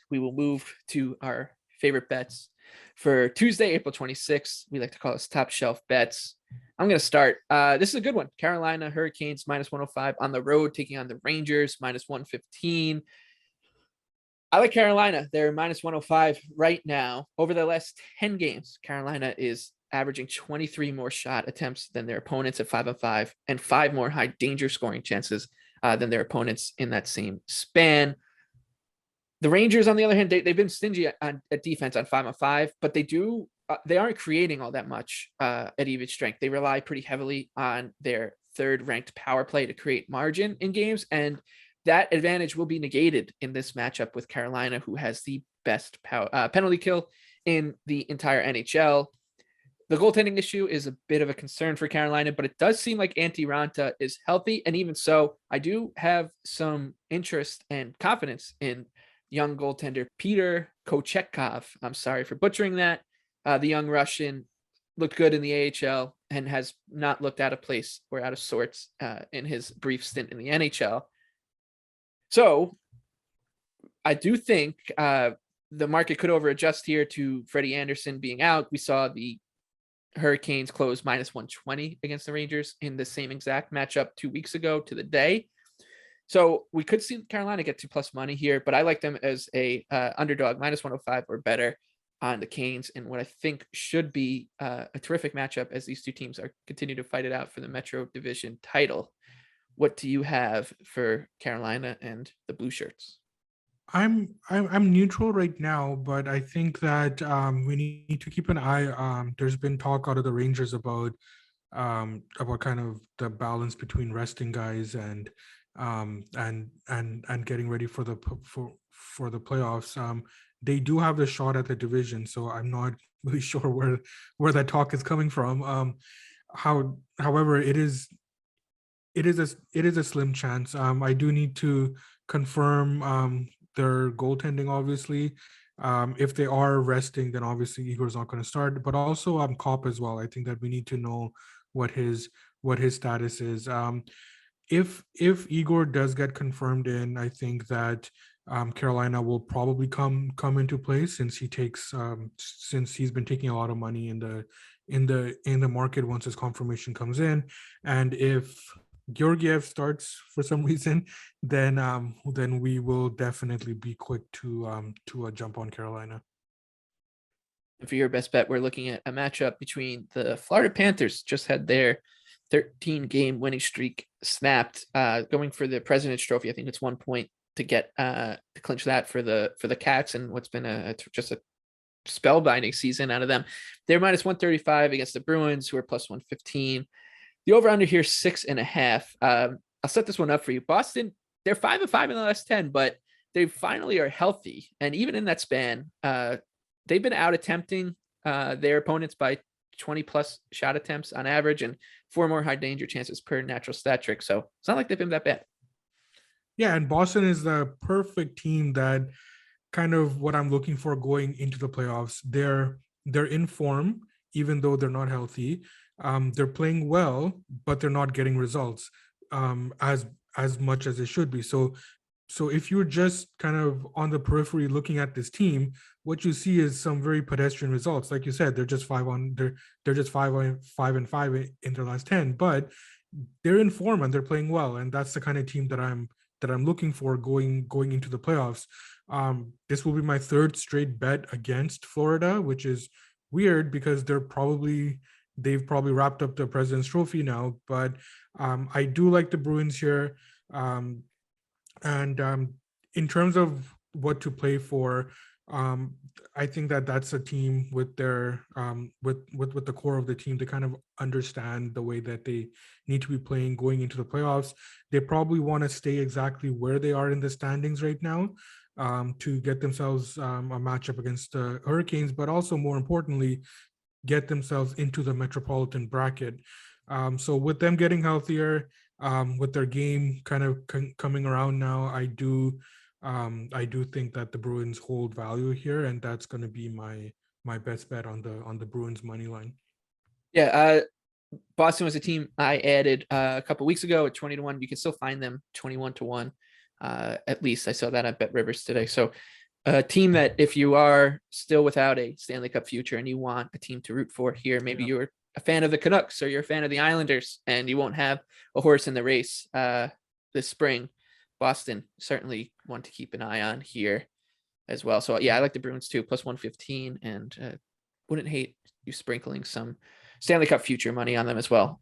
we will move to our favorite bets for Tuesday, April 26th. We like to call this top shelf bets. I'm going to start. This is a good one. Carolina Hurricanes minus 105 on the road, taking on the Rangers minus 115. I like Carolina. They're minus 105 right now. Over the last 10 games, Carolina is averaging 23 more shot attempts than their opponents at 5-on-5 and 5 more high danger scoring chances than their opponents in that same span. The Rangers, on the other hand, they've been stingy at defense on 5-on-5, but they aren't creating all that much at even strength. They rely pretty heavily on their third-ranked power play to create margin in games, and that advantage will be negated in this matchup with Carolina, who has the best penalty kill in the entire NHL. The goaltending issue is a bit of a concern for Carolina, but it does seem like Antti Raanta is healthy. And even so, I do have some interest and confidence in young goaltender Peter Kochetkov. I'm sorry for butchering that. The young Russian looked good in the AHL and has not looked out of place or out of sorts in his brief stint in the NHL. So I do think the market could overadjust here to Freddie Anderson being out. We saw the Hurricanes close minus 120 against the Rangers in the same exact matchup 2 weeks ago to the day. So we could see Carolina get 2+ money here, but I like them as a underdog minus 105 or better on the Canes in what I think should be a terrific matchup as these two teams are continue to fight it out for the Metro Division title. What do you have for Carolina and the Blue Shirts? I'm neutral right now, but I think that we need to keep an eye. There's been talk out of the Rangers about kind of the balance between resting guys and getting ready for the playoffs. They do have the shot at the division, so I'm not really sure where that talk is coming from. However, it is a slim chance. I do need to confirm their goaltending, obviously. If they are resting, then obviously Igor's not going to start. But also Kopp as well. I think that we need to know what his status is. If Igor does get confirmed in, I think that Carolina will probably come into play since he's been taking a lot of money in the market once his confirmation comes in. And if Georgiev starts for some reason, then we will definitely be quick to jump on Carolina. And for your best bet, we're looking at a matchup between the Florida Panthers, just had their 13-game winning streak snapped, going for the President's Trophy. I think it's 1 point to get to clinch that for the Cats, and what's been just a spellbinding season out of them. They're minus 135 against the Bruins, who are plus 115. The over-under here, 6.5. I'll set this one up for you. Boston, they're 5-5 in the last 10, but they finally are healthy. And even in that span, they've been out attempting their opponents by 20+ shot attempts on average and 4 more high danger chances per natural stat trick. So it's not like they've been that bad. Yeah, and Boston is the perfect team that kind of what I'm looking for going into the playoffs. They're in form, even though they're not healthy. They're playing well, but they're not getting results as much as they should be. So if you're just kind of on the periphery looking at this team, what you see is some very pedestrian results. Like you said, they're just 5-5 in their last 10, but they're in form and they're playing well, and that's the kind of team that I'm looking for going into the playoffs. This will be my 3rd straight bet against Florida, which is weird because they've probably wrapped up the President's Trophy now, but I do like the Bruins here. And in terms of what to play for, I think that that's a team with their with the core of the team to kind of understand the way that they need to be playing going into the playoffs. They probably want to stay exactly where they are in the standings right now, to get themselves a matchup against the Hurricanes, but also more importantly, get themselves into the Metropolitan bracket. So with them getting healthier, with their game kind of coming around now, I do think that the Bruins hold value here, and that's going to be my best bet on the Bruins money line. Yeah, Boston was a team I added a couple weeks ago at 20-1. You can still find them 21-1. At least I saw that at Bet Rivers today. So a team that if you are still without a Stanley Cup future and you want a team to root for here, maybe you're a fan of the Canucks or you're a fan of the Islanders and you won't have a horse in the race this spring. Boston, certainly one to keep an eye on here as well. So yeah, I like the Bruins too, plus 115, and wouldn't hate you sprinkling some Stanley Cup future money on them as well.